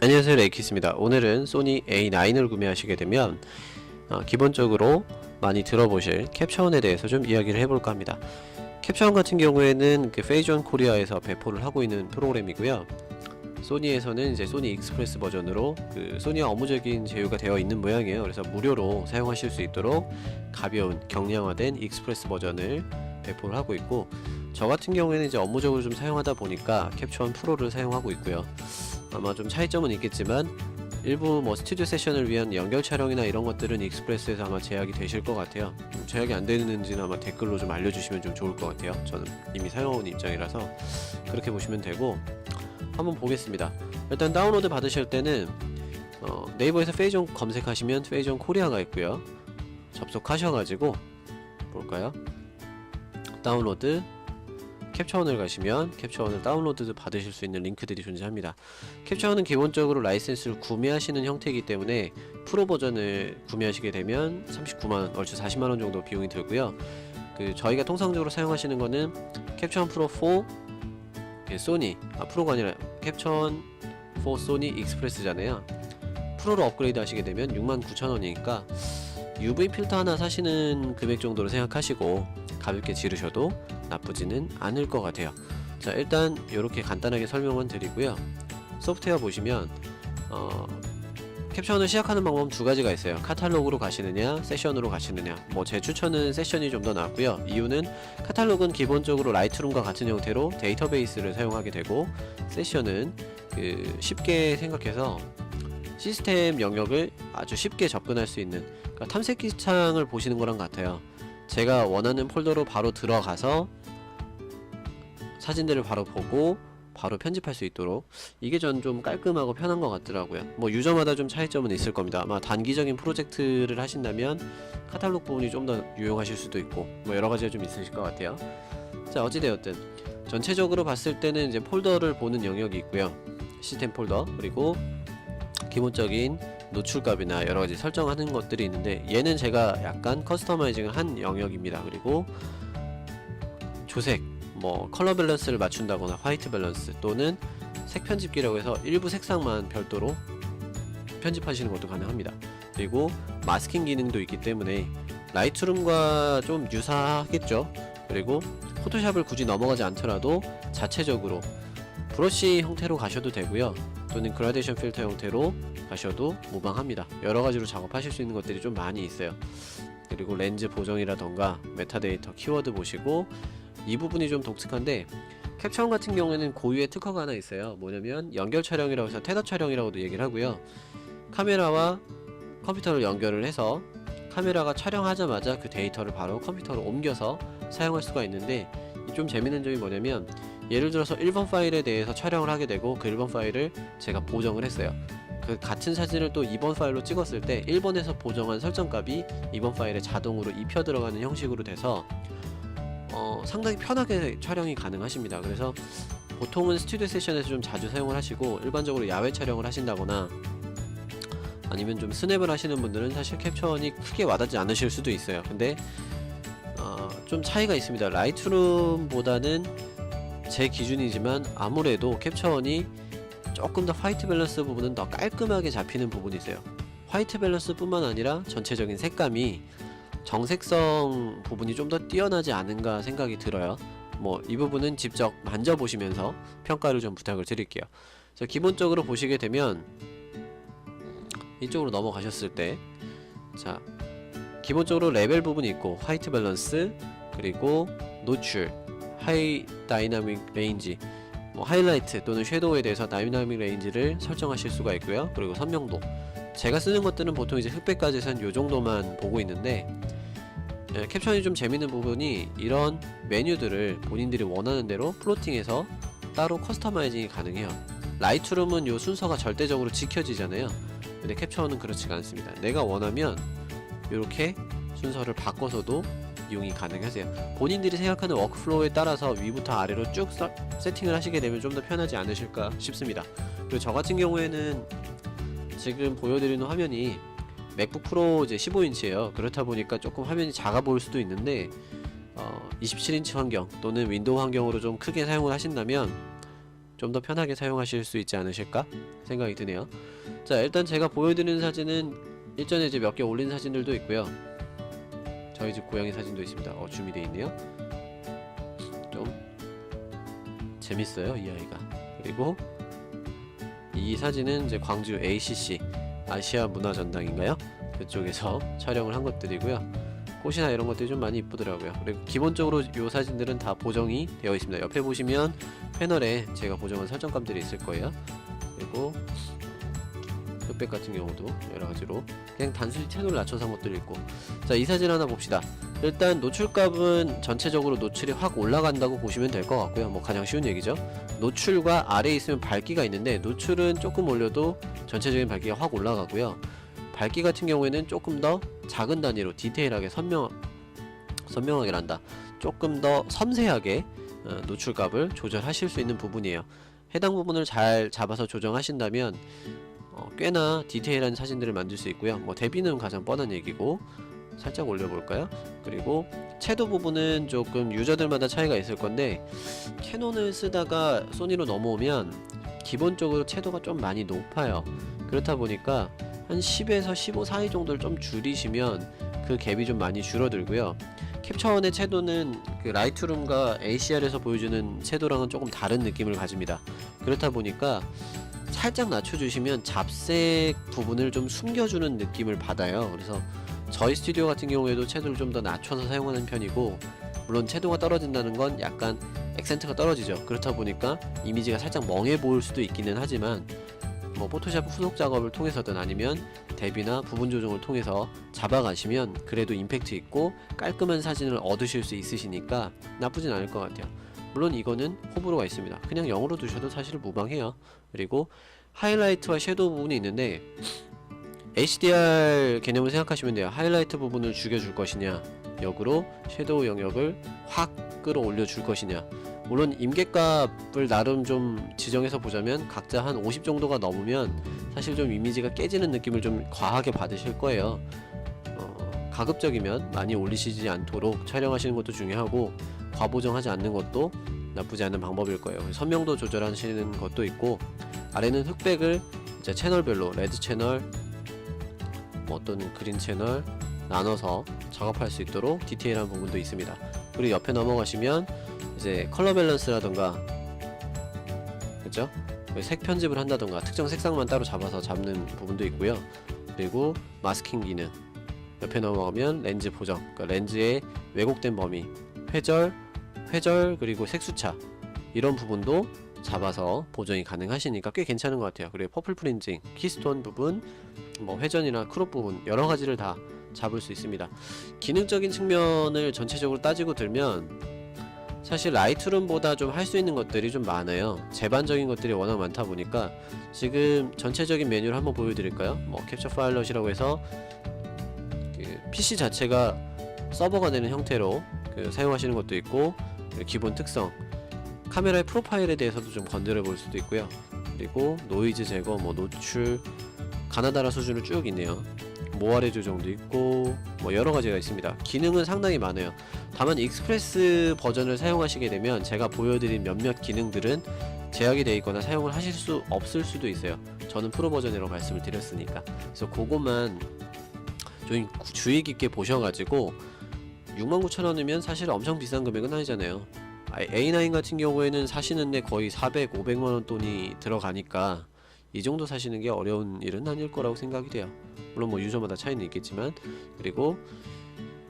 안녕하세요, 레이키스입니다. 오늘은 소니 A9을 구매하시게 되면 기본적으로 많이 들어보실 캡처원에 대해서 좀 이야기를 해볼까 합니다. 캡처원 같은 경우에는 페이존 코리아에서 배포를 하고 있는 프로그램이고요. 소니에서는 이제 소니 익스프레스 버전으로 소니와 업무적인 제휴가 되어 있는 모양이에요. 그래서 무료로 사용하실 수 있도록 가벼운 경량화된 익스프레스 버전을 배포를 하고 있고, 저 같은 경우에는 이제 업무적으로 좀 사용하다 보니까 캡처원 프로를 사용하고 있고요. 아마 좀 차이점은 있겠지만 일부 스튜디오 세션을 위한 연결 촬영이나 이런 것들은 익스프레스에서 아마 제약이 되실 것 같아요. 제약이 안 되는지는 아마 댓글로 좀 알려주시면 좀 좋을 것 같아요. 저는 이미 사용해온 입장이라서 그렇게 보시면 되고, 한번 보겠습니다. 일단 다운로드 받으실 때는 네이버에서 페이존 검색하시면 페이존 코리아가 있고요. 접속하셔가지고 볼까요? 다운로드 캡처원을 가시면 캡처원을 다운로드 받으실 수 있는 링크들이 존재합니다. 캡처원은 기본적으로 라이센스를 구매하시는 형태이기 때문에 프로 버전을 구매하시게 되면 39만원, 얼추 40만원 정도 비용이 들고요. 저희가 통상적으로 사용하시는 거는 캡처원 프로 4 소니, 프로가 아니라 캡처원 4 소니 익스프레스잖아요. 프로로 업그레이드 하시게 되면 69,000원이니까 UV 필터 하나 사시는 금액 정도로 생각하시고 가볍게 지르셔도 나쁘지는 않을 것 같아요. 자, 일단 이렇게 간단하게 설명만 드리고요. 소프트웨어 보시면 캡처원을 시작하는 방법은 두 가지가 있어요. 카탈로그로 가시느냐, 세션으로 가시느냐. 제 추천은 세션이 좀 더 낫고요. 이유는 카탈로그는 기본적으로 라이트룸과 같은 형태로 데이터베이스를 사용하게 되고, 세션은 쉽게 생각해서 시스템 영역을 아주 쉽게 접근할 수 있는, 그러니까 탐색기 창을 보시는 거랑 같아요. 제가 원하는 폴더로 바로 들어가서 사진들을 바로 보고 바로 편집할 수 있도록, 이게 전 좀 깔끔하고 편한 것 같더라고요. 유저마다 좀 차이점은 있을 겁니다. 아마 단기적인 프로젝트를 하신다면 카탈로그 부분이 좀 더 유용하실 수도 있고, 여러가지가 좀 있으실 것 같아요. 자, 어찌되었든 전체적으로 봤을 때는 이제 폴더를 보는 영역이 있고요. 시스템 폴더, 그리고 기본적인 노출값이나 여러가지 설정하는 것들이 있는데, 얘는 제가 약간 커스터마이징을 한 영역입니다. 그리고 조색, 컬러 밸런스를 맞춘다거나 화이트 밸런스, 또는 색 편집기라고 해서 일부 색상만 별도로 편집하시는 것도 가능합니다. 그리고 마스킹 기능도 있기 때문에 라이트룸과 좀 유사하겠죠. 그리고 포토샵을 굳이 넘어가지 않더라도 자체적으로 브러쉬 형태로 가셔도 되고요. 또는 그라데이션 필터 형태로 가셔도 무방합니다. 여러가지로 작업하실 수 있는 것들이 좀 많이 있어요. 그리고 렌즈 보정이라던가 메타데이터 키워드 보시고, 이 부분이 좀 독특한데, 캡처원 같은 경우에는 고유의 특허가 하나 있어요. 뭐냐면 연결 촬영이라고 해서 테더 촬영이라고도 얘기를 하고요. 카메라와 컴퓨터를 연결을 해서 카메라가 촬영하자마자 그 데이터를 바로 컴퓨터로 옮겨서 사용할 수가 있는데, 좀 재밌는 점이 뭐냐면, 예를 들어서 1번 파일에 대해서 촬영을 하게 되고 그 1번 파일을 제가 보정을 했어요. 그 같은 사진을 또 2번 파일로 찍었을 때 1번에서 보정한 설정값이 2번 파일에 자동으로 입혀 들어가는 형식으로 돼서 상당히 편하게 촬영이 가능하십니다. 그래서 보통은 스튜디오 세션에서 좀 자주 사용을 하시고, 일반적으로 야외 촬영을 하신다거나 아니면 좀 스냅을 하시는 분들은 사실 캡처원이 크게 와닿지 않으실 수도 있어요. 근데 좀 차이가 있습니다. 라이트룸보다는 제 기준이지만 아무래도 캡처원이 조금 더 화이트 밸런스 부분은 더 깔끔하게 잡히는 부분이 있어요. 화이트 밸런스 뿐만 아니라 전체적인 색감이, 정색성 부분이 좀 더 뛰어나지 않은가 생각이 들어요. 이 부분은 직접 만져보시면서 평가를 좀 부탁을 드릴게요. 자, 기본적으로 보시게 되면 이쪽으로 넘어가셨을 때, 자, 기본적으로 레벨 부분이 있고, 화이트 밸런스, 그리고 노출, 하이 다이나믹 레인지, 하이라이트 또는 섀도우에 대해서 다이나믹 레인지를 설정하실 수가 있고요. 그리고 선명도, 제가 쓰는 것들은 보통 이제 흑백까지선 요 정도만 보고 있는데, 캡처원이 좀 재밌는 부분이 이런 메뉴들을 본인들이 원하는 대로 플로팅해서 따로 커스터마이징이 가능해요. 라이트룸은 요 순서가 절대적으로 지켜지잖아요. 근데 캡처원은 그렇지가 않습니다. 내가 원하면 이렇게 순서를 바꿔서도 이용이 가능하세요. 본인들이 생각하는 워크플로우에 따라서 위부터 아래로 쭉 세팅을 하시게 되면 좀 더 편하지 않으실까 싶습니다. 그리고 저 같은 경우에는 지금 보여드리는 화면이 맥북 프로 이제 15인치예요. 그렇다 보니까 조금 화면이 작아 보일 수도 있는데 27인치 환경 또는 윈도우 환경으로 좀 크게 사용을 하신다면 좀 더 편하게 사용하실 수 있지 않으실까 생각이 드네요. 자, 일단 제가 보여드리는 사진은 일전에 이제 몇 개 올린 사진들도 있고요. 저희 집 고양이 사진도 있습니다. 줌이 돼 있네요. 좀 재밌어요, 이 아이가. 그리고 이 사진은 이제 광주 ACC 아시아 문화전당인가요? 그쪽에서 촬영을 한 것들이고요. 꽃이나 이런 것들이 좀 많이 이쁘더라고요. 그리고 기본적으로 이 사진들은 다 보정이 되어 있습니다. 옆에 보시면 패널에 제가 보정한 설정감들이 있을 거예요. 그리고 흑백 같은 경우도 여러가지로 그냥 단순히 채널을 낮춰서 한 것들이 있고. 자, 이 사진 하나 봅시다. 일단 노출값은 전체적으로 노출이 확 올라간다고 보시면 될 것 같고요. 뭐 가장 쉬운 얘기죠. 노출과 아래에 있으면 밝기가 있는데, 노출은 조금 올려도 전체적인 밝기가 확 올라가고요. 밝기 같은 경우에는 조금 더 작은 단위로 디테일하게 선명하게 한다. 조금 더 섬세하게 노출값을 조절하실 수 있는 부분이에요. 해당 부분을 잘 잡아서 조정하신다면 꽤나 디테일한 사진들을 만들 수 있고요. 뭐 대비는 가장 뻔한 얘기고, 살짝 올려볼까요? 그리고 채도 부분은 조금 유저들마다 차이가 있을 건데, 캐논을 쓰다가 소니로 넘어오면 기본적으로 채도가 좀 많이 높아요. 그렇다 보니까 한 10에서 15 사이 정도를 좀 줄이시면 그 갭이 좀 많이 줄어들고요. 캡처원의 채도는 그 라이트룸과 ACR에서 보여주는 채도랑은 조금 다른 느낌을 가집니다. 그렇다 보니까 살짝 낮춰주시면 잡색 부분을 좀 숨겨주는 느낌을 받아요. 그래서 저희 스튜디오 같은 경우에도 채도를 좀 더 낮춰서 사용하는 편이고, 물론 채도가 떨어진다는 건 약간 액센트가 떨어지죠. 그렇다 보니까 이미지가 살짝 멍해 보일 수도 있기는 하지만, 뭐 포토샵 후속 작업을 통해서든 아니면 대비나 부분 조정을 통해서 잡아가시면 그래도 임팩트 있고 깔끔한 사진을 얻으실 수 있으시니까 나쁘진 않을 것 같아요. 물론 이거는 호불호가 있습니다. 그냥 0으로 두셔도 사실 무방해요. 그리고 하이라이트와 섀도우 부분이 있는데, HDR 개념을 생각하시면 돼요. 하이라이트 부분을 죽여줄 것이냐, 역으로 섀도우 영역을 확 끌어올려 줄 것이냐. 물론 임계값을 나름 좀 지정해서 보자면 각자 한 50 정도가 넘으면 사실 좀 이미지가 깨지는 느낌을 좀 과하게 받으실 거예요. 가급적이면 많이 올리시지 않도록 촬영하시는 것도 중요하고, 과보정하지 않는 것도 나쁘지 않은 방법일 거예요. 선명도 조절하시는 것도 있고, 아래는 흑백을 이제 채널별로 레드 채널, 뭐 또는 그린 채널 나눠서 작업할 수 있도록 디테일한 부분도 있습니다. 그리고 옆에 넘어가시면 이제 컬러 밸런스라던가, 그죠? 색 편집을 한다던가 특정 색상만 따로 잡아서 잡는 부분도 있고요. 그리고 마스킹 기능, 옆에 넘어가면 렌즈 보정, 그러니까 렌즈의 왜곡된 범위, 회절 그리고 색수차, 이런 부분도 잡아서 보정이 가능하시니까 꽤 괜찮은 것 같아요. 그리고 퍼플 프린징, 키스톤 부분, 뭐 회전이나 크롭 부분 여러 가지를 다 잡을 수 있습니다. 기능적인 측면을 전체적으로 따지고 들면 사실 라이트룸보다 좀 할 수 있는 것들이 좀 많아요. 제반적인 것들이 워낙 많다 보니까 지금 전체적인 메뉴를 한번 보여드릴까요? 뭐 캡처 파일럿이라고 해서 그 PC 자체가 서버가 되는 형태로 사용하시는 것도 있고, 기본 특성, 카메라의 프로파일에 대해서도 좀 건드려 볼 수도 있고요. 그리고 노이즈 제거, 뭐 노출, 가나다라 수준을 쭉 있네요. 모아레 조정도 있고 뭐 여러가지가 있습니다. 기능은 상당히 많아요. 다만 익스프레스 버전을 사용하시게 되면 제가 보여드린 몇몇 기능들은 제약이 되어 있거나 사용을 하실 수 없을 수도 있어요. 저는 프로 버전이라고 말씀을 드렸으니까. 그래서 그것만 좀 주의 깊게 보셔가지고, 69,000원이면 사실 엄청 비싼 금액은 아니잖아요. A9 같은 경우에는 사시는데 거의 400, 500만원 돈이 들어가니까 이 정도 사시는 게 어려운 일은 아닐 거라고 생각이 돼요. 물론 뭐 유저마다 차이는 있겠지만. 그리고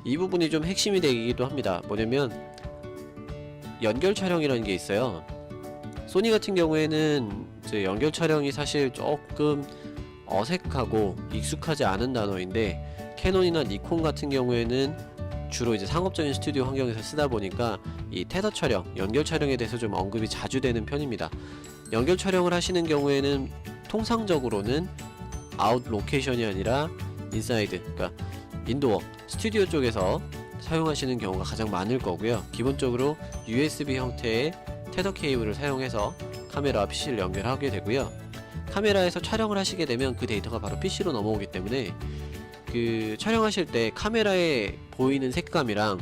이 부분이 좀 핵심이 되기도 합니다. 뭐냐면 연결 촬영이라는 게 있어요. 소니 같은 경우에는 이제 연결 촬영이 사실 조금 어색하고 익숙하지 않은 단어인데, 캐논이나 니콘 같은 경우에는 주로 이제 상업적인 스튜디오 환경에서 쓰다 보니까 이 테더 촬영, 연결 촬영에 대해서 좀 언급이 자주 되는 편입니다. 연결 촬영을 하시는 경우에는 통상적으로는 아웃 로케이션이 아니라 인사이드, 그러니까 인도어, 스튜디오 쪽에서 사용하시는 경우가 가장 많을 거고요. 기본적으로 USB 형태의 테더 케이블을 사용해서 카메라와 PC를 연결하게 되고요. 카메라에서 촬영을 하시게 되면 그 데이터가 바로 PC로 넘어오기 때문에 그 촬영하실 때 카메라에 보이는 색감이랑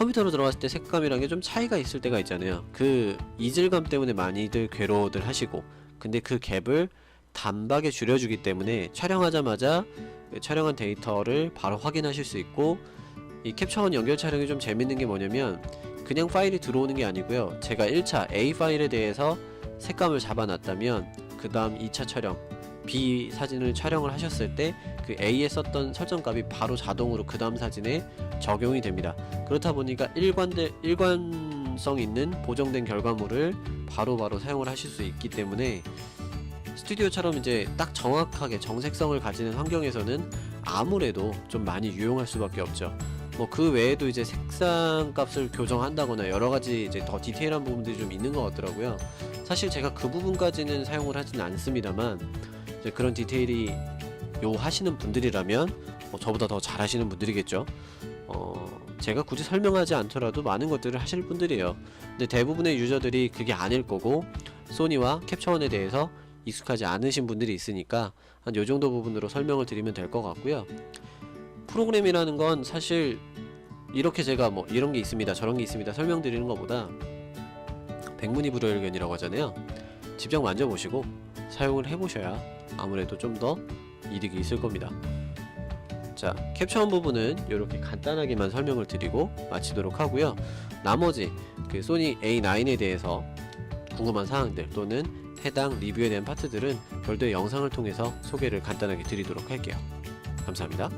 컴퓨터로 들어갔을 때 색감이란 게 좀 차이가 있을 때가 있잖아요. 그 이질감 때문에 많이들 괴로워들 하시고, 근데 그 갭을 단박에 줄여주기 때문에 촬영하자마자 그 촬영한 데이터를 바로 확인하실 수 있고, 이 캡처원 연결 촬영이 좀 재밌는 게 뭐냐면 그냥 파일이 들어오는 게 아니고요. 제가 1차 A 파일에 대해서 색감을 잡아놨다면 그 다음 2차 촬영 B 사진을 촬영을 하셨을 때 그 A에 썼던 설정값이 바로 자동으로 그 다음 사진에 적용이 됩니다. 그렇다 보니까 일관성 있는 보정된 결과물을 바로바로 사용을 하실 수 있기 때문에 스튜디오처럼 이제 딱 정확하게 정색성을 가지는 환경에서는 아무래도 좀 많이 유용할 수밖에 없죠. 뭐 그 외에도 이제 색상 값을 교정한다거나 여러가지 이제 더 디테일한 부분들이 좀 있는 것 같더라고요. 사실 제가 그 부분까지는 사용을 하지는 않습니다만, 이제 그런 디테일이 하시는 분들이라면 저보다 더 잘하시는 분들이겠죠. 제가 굳이 설명하지 않더라도 많은 것들을 하실 분들이에요. 근데 대부분의 유저들이 그게 아닐 거고 소니와 캡처원에 대해서 익숙하지 않으신 분들이 있으니까 한 요정도 부분으로 설명을 드리면 될 것 같고요. 프로그램이라는 건 사실 이렇게 제가 뭐 이런 게 있습니다 저런 게 있습니다 설명드리는 것보다 백문이불여일견이라고 하잖아요. 직접 만져보시고 사용을 해보셔야 아무래도 좀 더 이득이 있을 겁니다. 자, 캡처원 부분은 이렇게 간단하게만 설명을 드리고 마치도록 하고요. 나머지 그 소니 A9에 대해서 궁금한 사항들 또는 해당 리뷰에 대한 파트들은 별도의 영상을 통해서 소개를 간단하게 드리도록 할게요. 감사합니다.